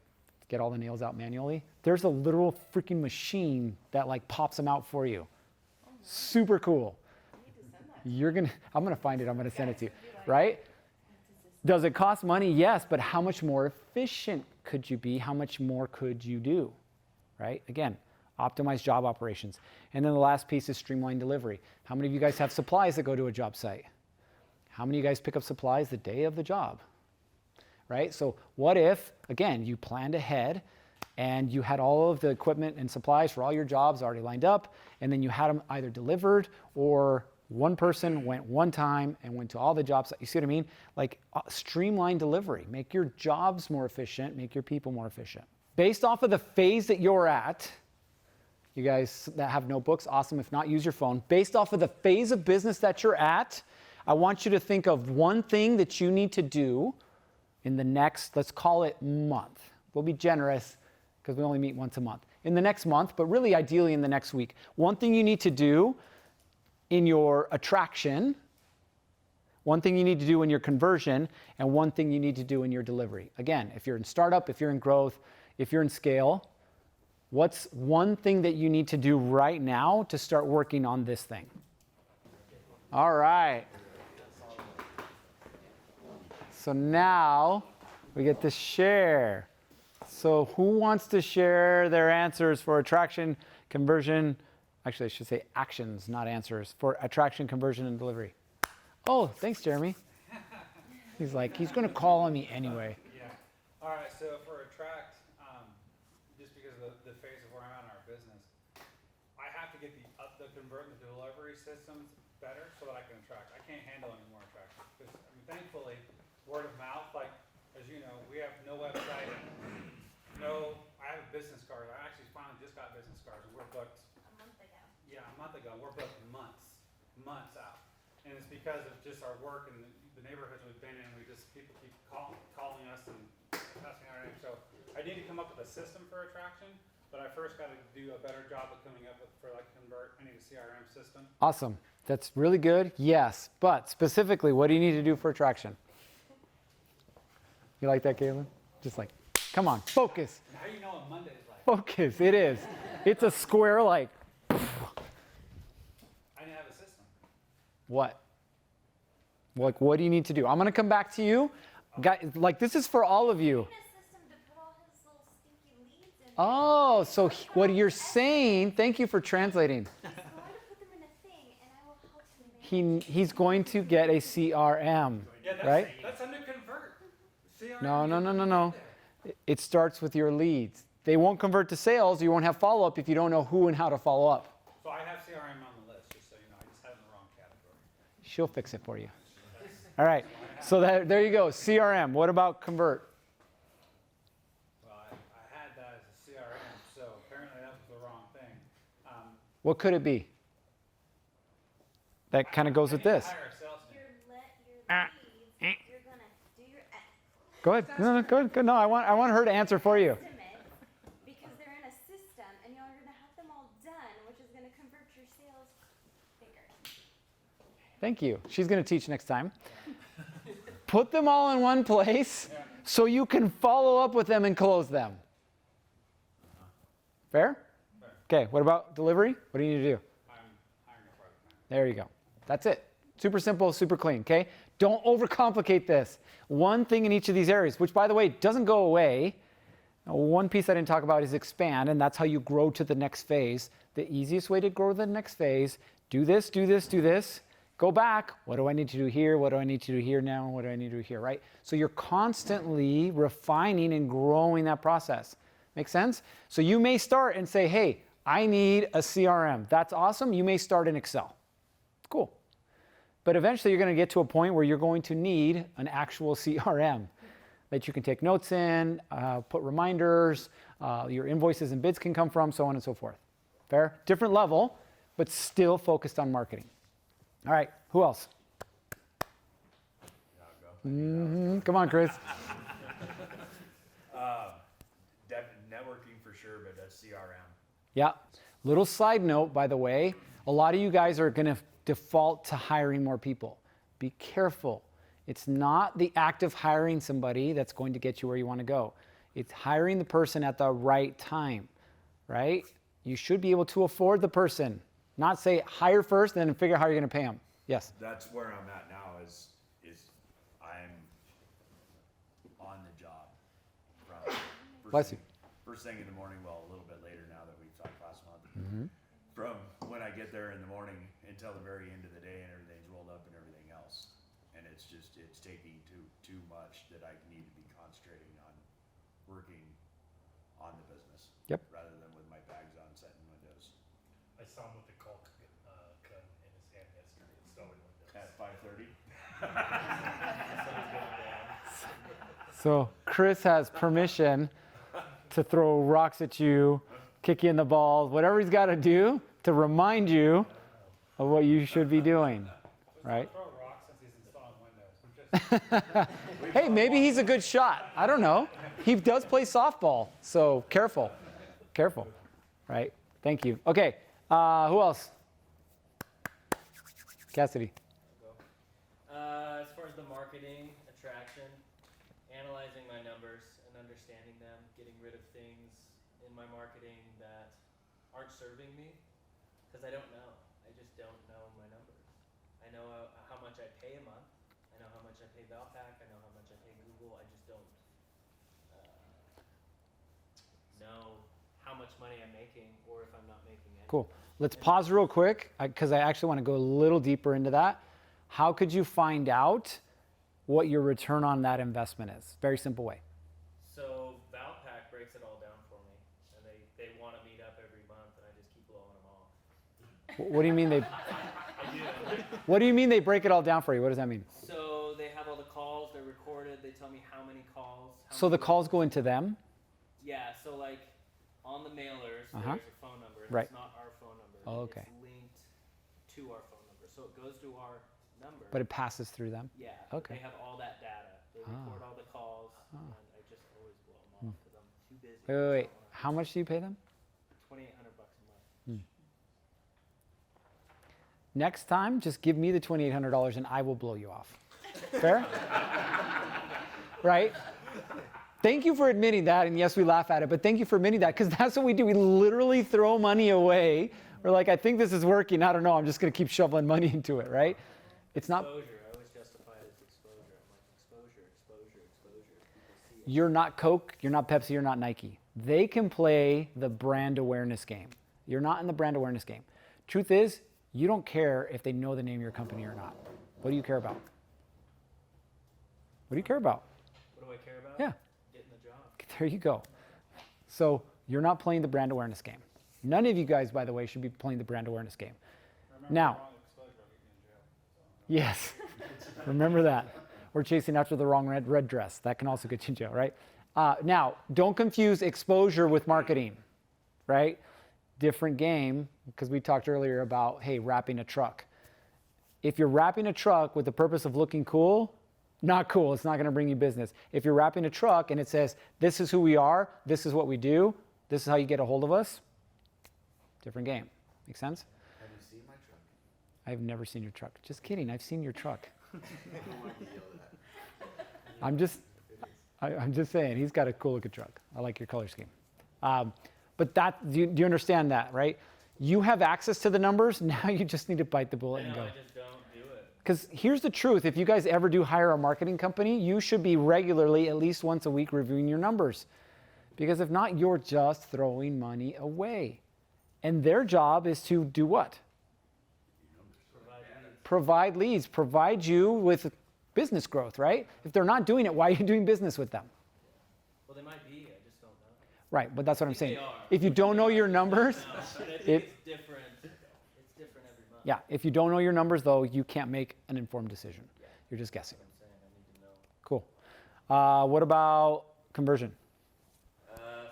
[SPEAKER 1] get all the nails out manually? There's a literal freaking machine that like pops them out for you. Super cool. I'm gonna find it, I'm gonna send it to you, right? Does it cost money? Yes, but how much more efficient could you be? How much more could you do, right? Again, optimize job operations. And then the last piece is streamline delivery. How many of you guys have supplies that go to a job site? How many of you guys pick up supplies the day of the job, right? So what if, again, you planned ahead and you had all of the equipment and supplies for all your jobs already lined up, and then you had them either delivered or one person went one time and went to all the jobs. You see what I mean? Like streamline delivery, make your jobs more efficient, make your people more efficient. Based off of the phase that you're at, you guys that have notebooks, awesome. If not, use your phone. Based off of the phase of business that you're at, I want you to think of one thing that you need to do in the next, let's call it month. We'll be generous because we only meet once a month. In the next month, but really ideally in the next week. One thing you need to do in your attraction, one thing you need to do in your conversion, and one thing you need to do in your delivery. Again, if you're in startup, if you're in growth, if you're in scale, what's one thing that you need to do right now to start working on this thing? All right. So now we get to share. So who wants to share their answers for attraction, conversion? Actually, I should say actions, not answers, for attraction, conversion, and delivery. Oh, thanks, Jeremy. He's like, he's going to call on me anyway.
[SPEAKER 3] Yeah. All right. So for attract, just because of the phase of where I'm at in our business, I have to get the convert and the delivery systems better so that I can attract. I can't handle any more attraction because thankfully, word of mouth. Like as you know, we have no website. I have a business card. I actually finally just got business cards, and we're booked. A month ago, we're booked months out. And it's because of just our work and the neighborhoods we've been in, people keep calling us and asking our name. So I need to come up with a system for attraction, but I first got to do a better job of coming up with, for like convert, I need a CRM system.
[SPEAKER 1] Awesome. That's really good. Yes. But specifically, what do you need to do for attraction? You like that, Caitlin? Just like, come on, focus.
[SPEAKER 3] And how do you know what Monday is like?
[SPEAKER 1] Focus. It is. It's a square like.
[SPEAKER 3] I need to have a system.
[SPEAKER 1] What? Like, what do you need to do? I'm going to come back to you. Guys, like, this is for all of you. Oh, so what you're saying, thank you for translating. He's going to get a CRM, right?
[SPEAKER 3] That's under convert. CRM.
[SPEAKER 1] No. It starts with your leads. They won't convert to sales. You won't have follow-up if you don't know who and how to follow up.
[SPEAKER 3] So I have CRM on the list, just so you know. I just had it in the wrong category.
[SPEAKER 1] She'll fix it for you. All right. So there you go. CRM. What about convert?
[SPEAKER 3] Well, I had that as a CRM, so apparently that was the wrong thing.
[SPEAKER 1] What could it be? That kind of goes with this.
[SPEAKER 3] Hire a salesman.
[SPEAKER 6] You're gonna do your
[SPEAKER 1] Go ahead. No, go ahead. No, I want her to answer for you.
[SPEAKER 6] estimate because they're in a system and you're gonna have them all done, which is gonna convert your sales figures.
[SPEAKER 1] Thank you. She's going to teach next time. Put them all in one place so you can follow up with them and close them. Fair? Okay, what about delivery? What do you need to do?
[SPEAKER 3] I'm hiring a product manager.
[SPEAKER 1] There you go. That's it. Super simple, super clean, okay? Don't overcomplicate this. One thing in each of these areas, which by the way, doesn't go away. One piece I didn't talk about is expand, and that's how you grow to the next phase. The easiest way to grow to the next phase, do this, do this, do this. Go back, what do I need to do here? What do I need to do here now? What do I need to do here, right? So you're constantly refining and growing that process. Make sense? So you may start and say, hey, I need a CRM. That's awesome. You may start in Excel. Cool. But eventually you're going to get to a point where you're going to need an actual CRM that you can take notes in, put reminders, your invoices and bids can come from, so on and so forth. Fair? Different level, but still focused on marketing. All right, who else? Come on, Chris.
[SPEAKER 5] Networking for sure, but a CRM.
[SPEAKER 1] Yeah. Little side note, by the way, a lot of you guys are going to default to hiring more people. Be careful. It's not the act of hiring somebody that's going to get you where you want to go. It's hiring the person at the right time, right? You should be able to afford the person, not say hire first and then figure out how you're going to pay them. Yes.
[SPEAKER 5] That's where I'm at now is I'm on the job from
[SPEAKER 1] Bless you.
[SPEAKER 5] First thing in the morning, well, a little bit later now that we've talked last month. From when I get there in the morning until the very end of the day and everything's rolled up and everything else. And it's taking too much that I need to be concentrating on working on the business.
[SPEAKER 1] Yep.
[SPEAKER 5] Rather than with my bags on setting windows.
[SPEAKER 7] I saw him with the caulk gun in his hand yesterday installing windows.
[SPEAKER 5] At 5:30?
[SPEAKER 1] So Chris has permission to throw rocks at you, kick you in the balls, whatever he's got to do to remind you of what you should be doing, right?
[SPEAKER 3] Throw rocks since he's installing windows.
[SPEAKER 1] Hey, maybe he's a good shot. I don't know. He does play softball, so careful. Careful, right? Thank you. Okay, who else? Cassidy.
[SPEAKER 8] As far as the marketing, attraction, analyzing my numbers and understanding them, getting rid of things in my marketing that aren't serving me, because I don't know. I just don't know my numbers. I know how much I pay a month. I know how much I pay Valpak. I know how much I pay Google. I just don't know how much money I'm making or if I'm not making any.
[SPEAKER 1] Cool. Let's pause real quick because I actually want to go a little deeper into that. How could you find out what your return on that investment is? Very simple way.
[SPEAKER 8] So Valpak breaks it all down for me, and they want to meet up every month, and I just keep blowing them off.
[SPEAKER 1] What do you mean they? What do you mean they break it all down for you? What does that mean?
[SPEAKER 8] So they have all the calls, they're recorded, they tell me how many calls.
[SPEAKER 1] So the calls go into them?
[SPEAKER 8] Yeah, so like on the mailers,
[SPEAKER 1] Uh-huh.
[SPEAKER 8] there's a phone number, and
[SPEAKER 1] Right.
[SPEAKER 8] it's not our phone number.
[SPEAKER 1] Oh, okay.
[SPEAKER 8] It's linked to our phone number. So it goes to our number.
[SPEAKER 1] But it passes through them?
[SPEAKER 8] yeah,
[SPEAKER 1] Okay.
[SPEAKER 8] they have all that data. They record all the calls, and I just always blow them off because I'm too busy.
[SPEAKER 1] Wait, wait, wait. How much do you pay them?
[SPEAKER 8] $2,800 a month.
[SPEAKER 1] Next time, just give me the $2,800 and I will blow you off. Fair? Right? Thank you for admitting that, and yes, we laugh at it, but thank you for admitting that, because that's what we do. We literally throw money away. We're like, I think this is working. I don't know. I'm just going to keep shoveling money into it, right? It's not.
[SPEAKER 8] Exposure. I always justify it as exposure. I'm like, exposure. People see it.
[SPEAKER 1] You're not Coke, you're not Pepsi, you're not Nike. They can play the brand awareness game. You're not in the brand awareness game. Truth is, you don't care if they know the name of your company or not. What do you care about? What do you care about?
[SPEAKER 8] What do I care about?
[SPEAKER 1] Yeah.
[SPEAKER 8] Getting the job.
[SPEAKER 1] There you go. So you're not playing the brand awareness game. None of you guys, by the way, should be playing the brand awareness game.
[SPEAKER 3] Remember,
[SPEAKER 1] Now.
[SPEAKER 3] wrong exposure will get you in jail.
[SPEAKER 1] Yes. Remember that. We're chasing after the wrong red dress. That can also get you in jail, right? Now, don't confuse exposure with marketing, right? Different game, because we talked earlier about, hey, wrapping a truck. If you're wrapping a truck with the purpose of looking cool, not cool. It's not going to bring you business. If you're wrapping a truck and it says, this is who we are, this is what we do, this is how you get a hold of us, different game. Make sense?
[SPEAKER 5] Have you seen my truck?
[SPEAKER 1] I've never seen your truck. Just kidding. I've seen your truck. I'm just saying, he's got a cool looking truck. I like your color scheme. But do you understand that, right? You have access to the numbers. Now you just need to bite the bullet
[SPEAKER 8] I
[SPEAKER 1] and
[SPEAKER 8] know,
[SPEAKER 1] go.
[SPEAKER 8] I just don't do it.
[SPEAKER 1] Because here's the truth. If you guys ever do hire a marketing company, you should be regularly, at least once a week, reviewing your numbers. Because if not, you're just throwing money away. And their job is to do what? Provide leads, provide you with business growth, right? If they're not doing it, why are you doing business with them?
[SPEAKER 8] Well, they might be. I just don't know.
[SPEAKER 1] Right, but that's what I'm
[SPEAKER 8] I think
[SPEAKER 1] saying.
[SPEAKER 8] they are.
[SPEAKER 1] If you don't know your numbers,
[SPEAKER 8] No, but I think
[SPEAKER 1] it-
[SPEAKER 8] it's different. It's different every month.
[SPEAKER 1] yeah, if you don't know your numbers though, you can't make an informed decision.
[SPEAKER 8] Yeah.
[SPEAKER 1] You're just guessing.
[SPEAKER 8] That's what I'm saying. I need to know.
[SPEAKER 1] Cool. What about conversion?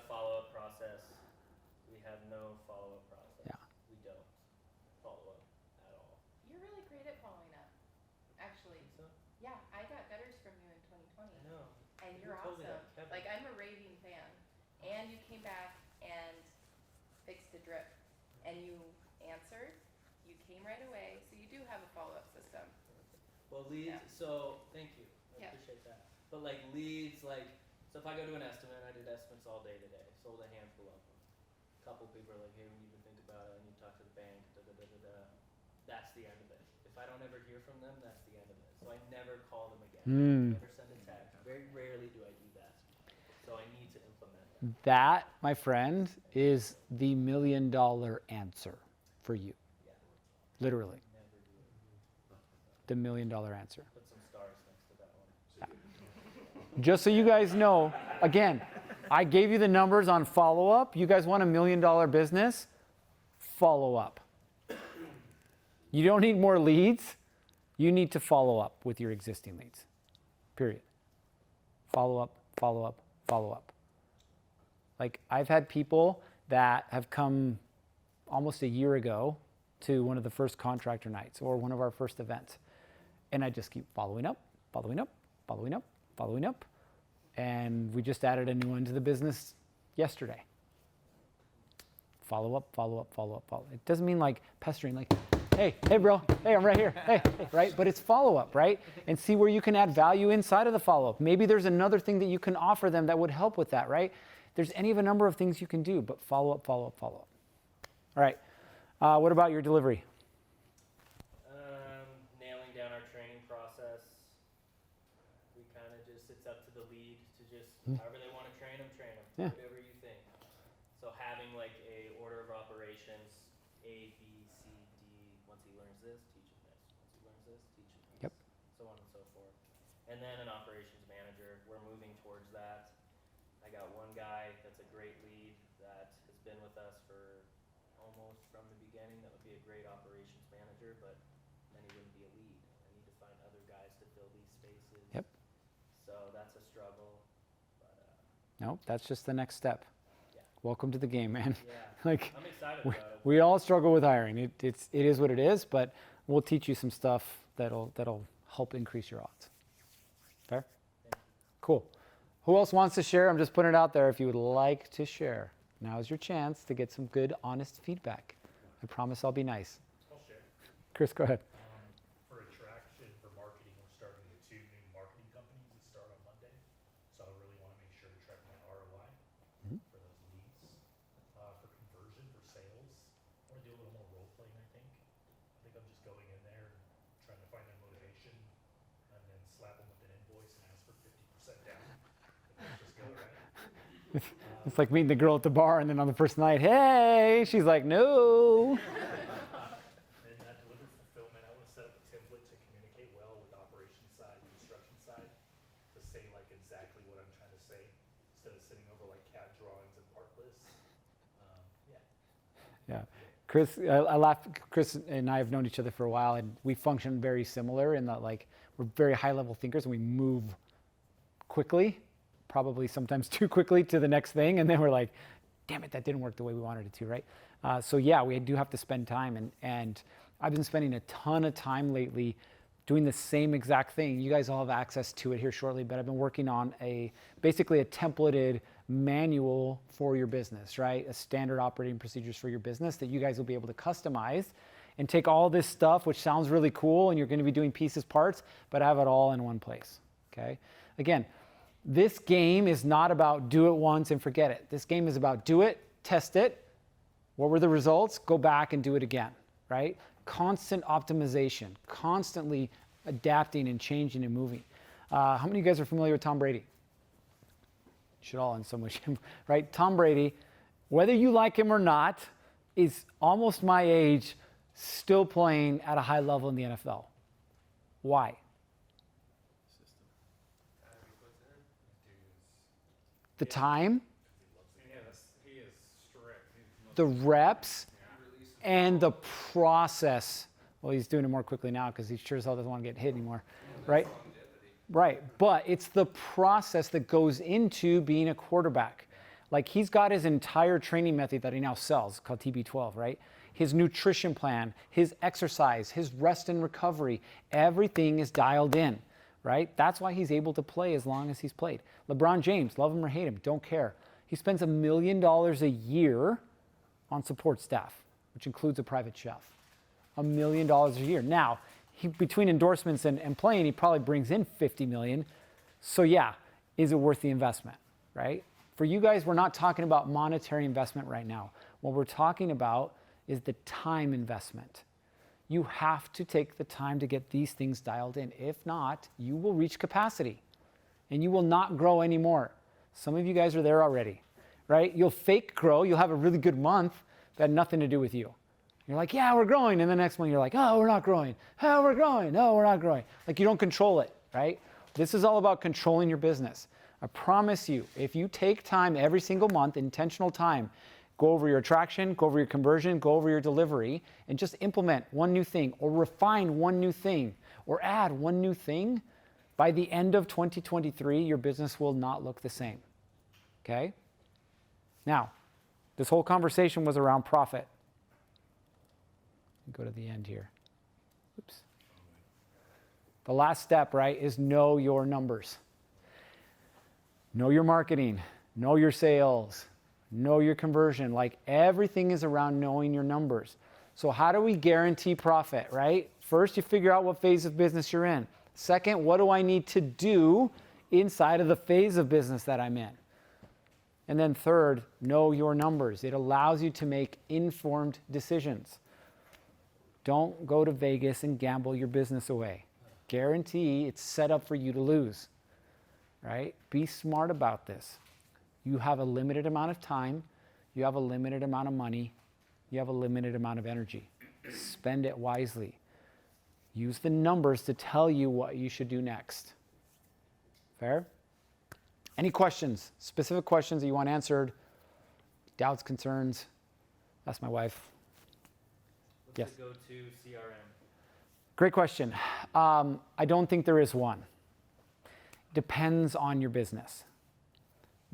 [SPEAKER 8] Follow-up process. We have no follow-up process.
[SPEAKER 1] Yeah.
[SPEAKER 8] We don't follow up at all.
[SPEAKER 4] You're really great at following up, actually.
[SPEAKER 8] So,
[SPEAKER 4] Yeah, I got gutters from you in 2020.
[SPEAKER 8] I know.
[SPEAKER 4] And
[SPEAKER 8] You
[SPEAKER 4] you're
[SPEAKER 8] told me
[SPEAKER 4] awesome.
[SPEAKER 8] that, Kevin.
[SPEAKER 4] Like, I'm a raving fan. And you came back and fixed a drip. And you answered. You came right away. So you do have a follow-up system.
[SPEAKER 8] Well, leads.
[SPEAKER 4] Yeah.
[SPEAKER 8] So thank you. I
[SPEAKER 4] Yeah.
[SPEAKER 8] appreciate that. But like leads, like so if I go to an estimate, I did estimates all day today. Sold a handful of them. A couple people are like, hey, we need to think about it. I need to talk to the bank. Da da da da da. That's the end of it. If I don't ever hear from them, that's the end of it. So I never call them again. Never send a text. Very rarely do I do that. So I need to implement that.
[SPEAKER 1] That, my friend, is the $1 million answer for you.
[SPEAKER 8] Yeah.
[SPEAKER 1] Literally,
[SPEAKER 8] Never do it.
[SPEAKER 1] the $1 million answer.
[SPEAKER 8] Put some stars next to that one.
[SPEAKER 1] Just so you guys know, again, I gave you the numbers on follow up. You guys want $1 million business? Follow up. You don't need more leads. You need to follow up with your existing leads. Period. Follow up, follow up, follow up. Like, I've had people that have come almost a year ago to one of the first contractor nights or one of our first events. And I just keep following up, following up, following up, following up. And we just added a new one to the business yesterday. Follow up, follow up, follow up, follow up. It doesn't mean like pestering, like, hey, bro, hey, I'm right here, hey, right? But it's follow up, right? And see where you can add value inside of the follow up. Maybe there's another thing that you can offer them that would help with that, right? There's any of a number of things you can do, but follow up, follow up, follow up. All right. What about your delivery?
[SPEAKER 8] Nailing down our training process. We kind of just, it's up to the lead to just, however they want to train them,
[SPEAKER 1] Yeah.
[SPEAKER 8] whatever you think. So having like a order of operations, A, B, C, D, once he learns this, teach him this. Once he learns this, teach him this.
[SPEAKER 1] Yep.
[SPEAKER 8] So on and so forth. And then an operations manager, we're moving towards that. I got one guy that's a great lead that has been with us for almost from the beginning. That would be a great operations manager, but then he wouldn't be a lead. I need to find other guys to fill these spaces.
[SPEAKER 1] Yep.
[SPEAKER 8] So that's a struggle, but
[SPEAKER 1] No, that's just the next step.
[SPEAKER 8] Yeah.
[SPEAKER 1] Welcome to the game, man.
[SPEAKER 8] yeah,
[SPEAKER 1] Like,
[SPEAKER 8] I'm excited
[SPEAKER 1] we,
[SPEAKER 8] about it.
[SPEAKER 1] we all struggle with hiring. It is what it is, but we'll teach you some stuff that'll help increase your odds. Fair?
[SPEAKER 8] Thank you.
[SPEAKER 1] Cool. Who else wants to share? I'm just putting it out there if you would like to share. Now's your chance to get some good, honest feedback. I promise I'll be nice.
[SPEAKER 7] I'll share.
[SPEAKER 1] Chris, go ahead.
[SPEAKER 7] For attraction, for marketing, we're starting with 2 new marketing companies that start on Monday. So I really want to make sure to track my ROI for those leads. For conversion, for sales, I want to do a little more role playing, I think. I think I'm just going in there and trying to find their motivation and then slap them with an invoice and ask for 50% down. Let's just go, right?
[SPEAKER 1] It's like meeting the girl at the bar, and then on the first night, hey, she's like, no.
[SPEAKER 7] And that delivered fulfillment, I want to set up a template to communicate well with the operations side, the construction side, to say like exactly what I'm trying to say, instead of sitting over like CAD drawings and part lists. Yeah.
[SPEAKER 1] Yeah. Chris, I laugh. Chris and I have known each other for a while, and we function very similar in that, like, we're very high-level thinkers, and we move quickly, probably sometimes too quickly to the next thing, and then we're like, damn it, that didn't work the way we wanted it to, right? So yeah, we do have to spend time, and I've been spending a ton of time lately doing the same exact thing. You guys all have access to it here shortly, but I've been working on basically a templated manual for your business, right? A standard operating procedures for your business that you guys will be able to customize and take all this stuff, which sounds really cool, and you're going to be doing pieces, parts, but have it all in one place, okay? Again, this game is not about do it once and forget it. This game is about do it, test it. What were the results? Go back and do it again, right? Constant optimization, constantly adapting and changing and moving. How many of you guys are familiar with Tom Brady? You should all in some way, right? Tom Brady, whether you like him or not, is almost my age, still playing at a high level in the NFL. Why? The time, the reps and the process. Well, he's doing it more quickly now because he sure as hell doesn't want to get hit anymore, right? Right, but it's the process that goes into being a quarterback. Like he's got his entire training method that he now sells called TB12, right? His nutrition plan, his exercise, his rest and recovery, everything is dialed in, right? That's why he's able to play as long as he's played. LeBron James, love him or hate him, don't care. He spends $1 million a year on support staff, which includes a private chef. $1 million a year. Now, between endorsements and playing, he probably brings in $50 million. So yeah, is it worth the investment, right? For you guys, we're not talking about monetary investment right now. What we're talking about is the time investment. You have to take the time to get these things dialed in. If not, you will reach capacity and you will not grow anymore. Some of you guys are there already, right? You'll fake grow. You'll have a really good month that had nothing to do with you. You're like, yeah, we're growing. And the next one, you're like, oh, we're not growing. Oh, we're growing. No, we're not growing. Like you don't control it, right? This is all about controlling your business. I promise you, if you take time every single month, intentional time, go over your attraction, go over your conversion, go over your delivery, and just implement one new thing or refine one new thing or add one new thing, by the end of 2023, your business will not look the same, okay? Now, this whole conversation was around profit. Go to the end here. Oops. The last step, right, is know your numbers. Know your marketing, know your sales, know your conversion. Like everything is around knowing your numbers. So how do we guarantee profit, right? First, you figure out what phase of business you're in. Second, what do I need to do inside of the phase of business that I'm in? And then third, know your numbers. It allows you to make informed decisions. Don't go to Vegas and gamble your business away. Guarantee it's set up for you to lose, right? Be smart about this. You have a limited amount of time. You have a limited amount of money. You have a limited amount of energy. Spend it wisely. Use the numbers to tell you what you should do next. Fair? Any questions? Specific questions that you want answered? Doubts, concerns? Ask my wife.
[SPEAKER 8] What's
[SPEAKER 1] Yes.
[SPEAKER 8] the go-to CRM?
[SPEAKER 1] Great question. I don't think there is one. Depends on your business.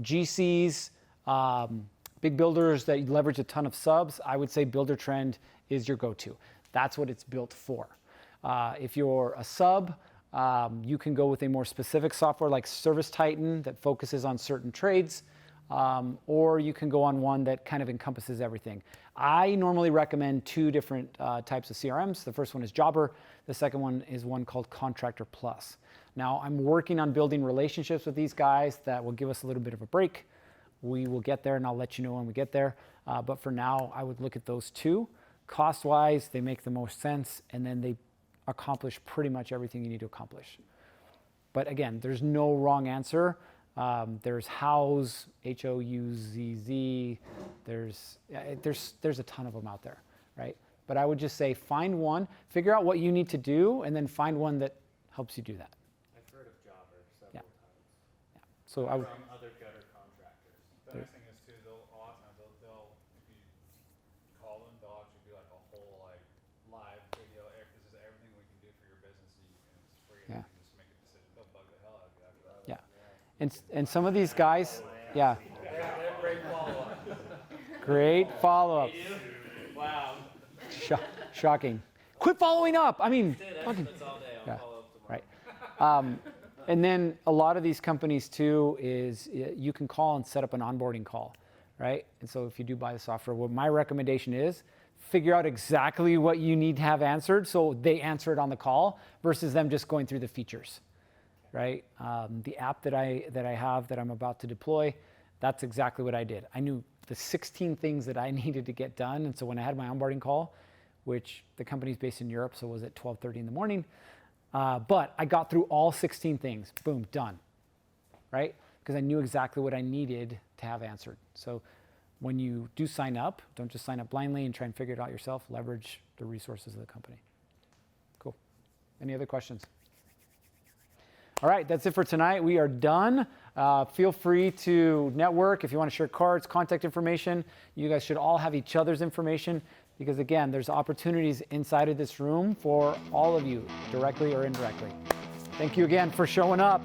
[SPEAKER 1] GCs, big builders that leverage a ton of subs, I would say Buildertrend is your go-to. That's what it's built for. If you're a sub, you can go with a more specific software like ServiceTitan that focuses on certain trades, or you can go on one that kind of encompasses everything. I normally recommend two different types of CRMs. The first one is Jobber. The second one is one called Contractor Plus. Now, I'm working on building relationships with these guys that will give us a little bit of a break. We will get there, and I'll let you know when we get there. But for now, I would look at those two. Cost-wise, they make the most sense, and then they accomplish pretty much everything you need to accomplish. But again, there's no wrong answer. There's Houzz, Houzz. There's a ton of them out there, right? But I would just say find one, figure out what you need to do, and then find one that helps you do that.
[SPEAKER 8] I've heard of Jobber
[SPEAKER 1] Yeah.
[SPEAKER 8] several times
[SPEAKER 1] So I would,
[SPEAKER 8] from other gutter contractors.
[SPEAKER 3] The nice thing is too, a lot of times they'll if you call them, they'll actually do like a whole like live video. This is everything we can do for your business, and it's free. And
[SPEAKER 1] Yeah.
[SPEAKER 3] you can just make a decision. They'll bug the hell out of you after that.
[SPEAKER 1] yeah. And some of these guys, yeah,
[SPEAKER 8] Great follow-up.
[SPEAKER 1] great follow-up.
[SPEAKER 8] Wow.
[SPEAKER 1] Shocking. Quit following up. I mean,
[SPEAKER 8] Did
[SPEAKER 1] fucking,
[SPEAKER 8] estimates all day. I'll
[SPEAKER 1] Yeah.
[SPEAKER 8] follow up tomorrow.
[SPEAKER 1] right. And then a lot of these companies too is you can call and set up an onboarding call, right? And so if you do buy the software, what my recommendation is, figure out exactly what you need to have answered so they answer it on the call versus them just going through the features, right? The app that I have that I'm about to deploy, that's exactly what I did. I knew the 16 things that I needed to get done. And so when I had my onboarding call, which the company's based in Europe, so it was at 12:30 in the morning, but I got through all 16 things, boom, done, right? Because I knew exactly what I needed to have answered. So when you do sign up, don't just sign up blindly and try and figure it out yourself. Leverage the resources of the company. Cool. Any other questions? All right, that's it for tonight. We are done. Feel free to network if you want to share cards, contact information. You guys should all have each other's information because, again, there's opportunities inside of this room for all of you, directly or indirectly. Thank you again for showing up.